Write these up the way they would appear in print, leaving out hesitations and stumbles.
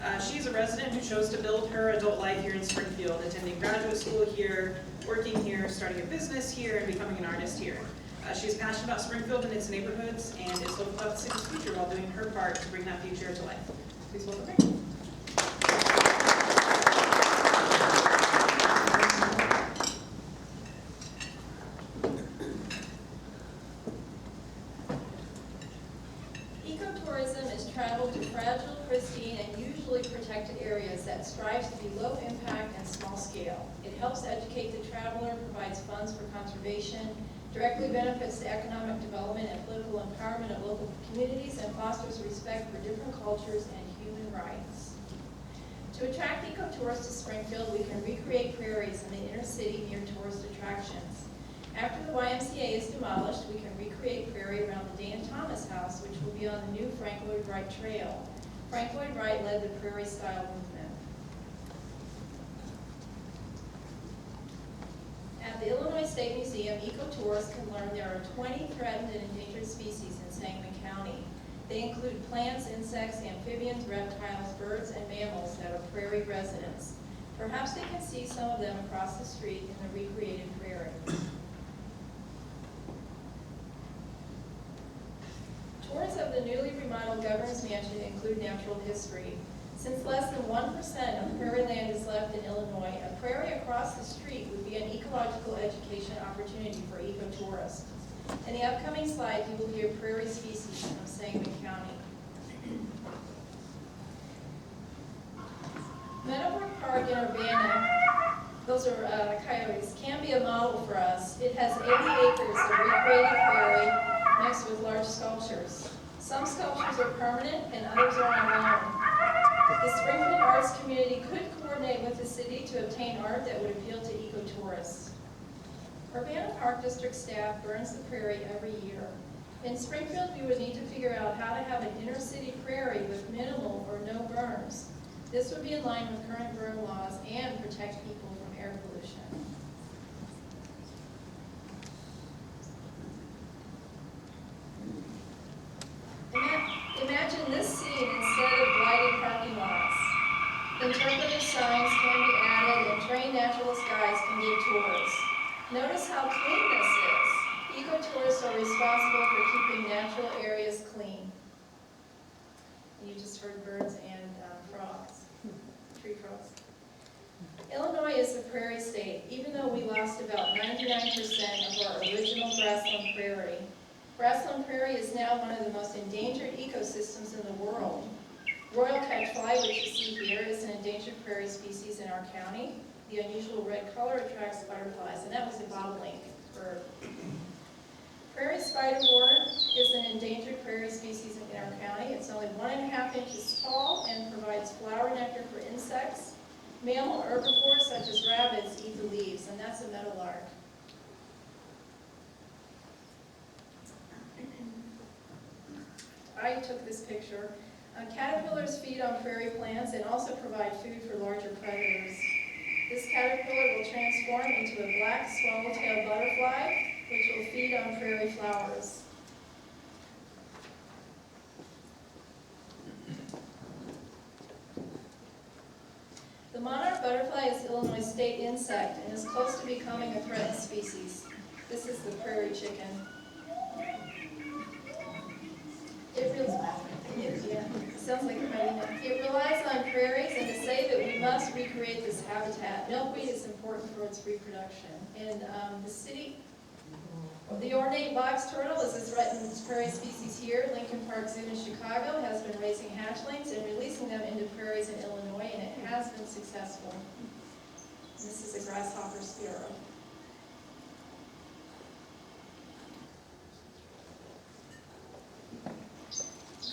She's a resident who chose to build her adult life here in Springfield, attending graduate school here, working here, starting a business here, and becoming an artist here. She's passionate about Springfield and its neighborhoods, and is hopeful about the city's future while doing her part to bring that future to life. Please welcome her. Ecotourism is travel to fragile, pristine, and usually protected areas that strives to be low impact and small scale. It helps educate the traveler, provides funds for conservation, directly benefits the economic development and political empowerment of local communities, and fosters respect for different cultures and human rights. To attract ecotourists to Springfield, we can recreate prairies in the inner city near tourist attractions. After the YMCA is demolished, we can recreate prairie around the Dana Thomas House, which will be on the new Frank Lloyd Wright Trail. Frank Lloyd Wright led the prairie style movement. At the Illinois State Museum, ecotourists can learn there are 20 threatened and endangered species in Sangamon County. They include plants, insects, amphibians, reptiles, birds, and mammals that are prairie residents. Perhaps they can see some of them across the street in the recreated prairie. Tours of the newly remodeled Governor's Mansion include natural history. Since less than 1% of prairie land is left in Illinois, a prairie across the street would be an ecological education opportunity for ecotourists. In the upcoming slide, you will hear prairie species from Sangamon County. Meadowbrook Park in Urbana, those are coyotes, can be a model for us. It has 80 acres of recreated prairie mixed with large sculptures. Some sculptures are permanent and others are on loan. The Springfield arts community could coordinate with the city to obtain art that would appeal to ecotourists. Urbana Park District staff burns the prairie every year. In Springfield, we would need to figure out how to have an inner city prairie with minimal or no burns. This would be in line with current burn laws and protect people from air pollution. Imagine this scene instead of blighted parking lots. Interpretive signs can be added and trained naturalist guides can give tours. Notice how clean this is. Ecotourists are responsible for keeping natural areas clean. You just heard birds and frogs, tree frogs. Illinois is a prairie state, even though we lost about 99% of our original grassland prairie. Grassland prairie is now one of the most endangered ecosystems in the world. Royal catchfly, which you see here, is an endangered prairie species in our county. The unusual red color attracts butterflies, and that was a bobolink bird. Prairie spiderwort is an endangered prairie species in our county. It's only 1.5 inches tall and provides flower nectar for insects. Mammal herbivores such as rabbits eat the leaves, and that's a meadowlark. I took this picture. Caterpillars feed on prairie plants and also provide food for larger predators. This caterpillar will transform into a black swallowtail butterfly, which will feed on prairie flowers. The monarch butterfly is Illinois' state insect and is close to becoming a threatened species. This is the prairie chicken. Sounds like it relies on prairies, and to say that we must recreate this habitat. Milkweed is important for its reproduction. In the city, the ornate box turtle is a threatened prairie species here. Lincoln Park Zoo in Chicago has been raising hatchlings and releasing them into prairies in Illinois, and it has been successful. And this is a grasshopper sparrow.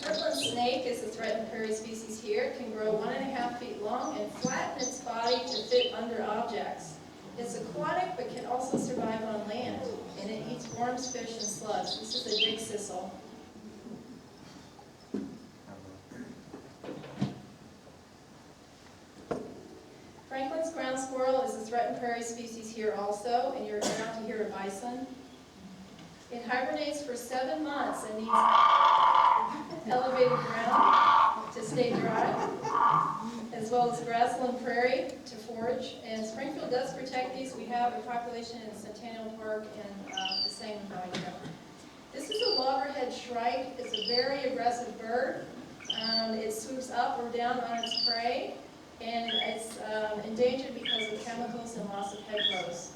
Kirtland snake is a threatened prairie species here. It can grow 1.5 feet long and flatten its body to fit under objects. It's aquatic but can also survive on land, and it eats worms, fish, and slugs. This is a big sisal. Franklin's ground squirrel is a threatened prairie species here also, and you're about to hear a bison. It hibernates for 7 months and needs elevated ground to stay dry, as well as grassland prairie to forage. And Springfield does protect these. We have a population in Centennial Park and the same in Bonica. This is a loggerhead shrike. It's a very aggressive bird. It swoops up or down on its prey, and it's endangered because of chemicals and loss of hedgerows.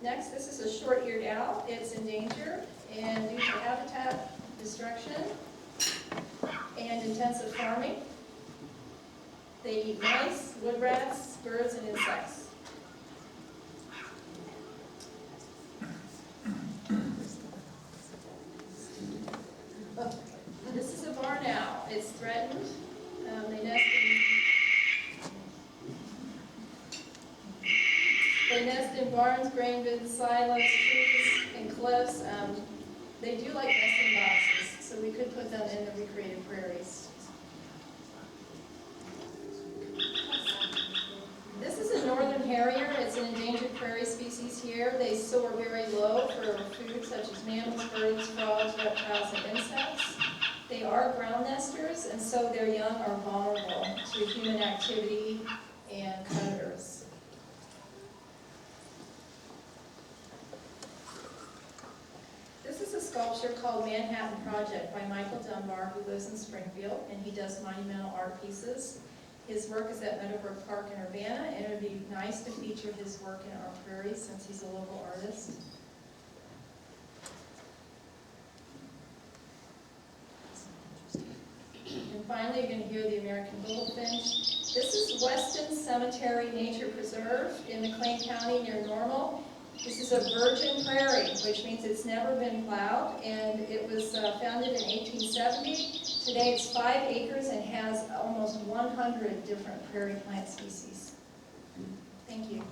Next, this is a short-eared owl. It's in danger, and due to habitat destruction and intensive farming, they eat mice, wood rats, birds, and insects. This is a barn owl. It's threatened. They nest in barns, grain bins, silos, trees, and cliffs. They do like nesting boxes, so we could put them in the recreated prairies. This is a northern harrier. It's an endangered prairie species here. They soar very low for food such as mammals, birds, frogs, reptiles, and insects. They are ground nesters, and so their young are vulnerable to human activity and predators. This is a sculpture called Manhattan Project by Michael Dunbar, who lives in Springfield, and he does monumental art pieces. His work is at Meadowbrook Park in Urbana, and it would be nice to feature his work in our prairies since he's a local artist. And finally, you're going to hear the American goldfinch. This is Weston Cemetery Nature Preserve in McLean County near Normal. This is a virgin prairie, which means it's never been plowed, and it was founded in 1870. Today it's 5 acres and has almost 100 different prairie plant species. Thank you.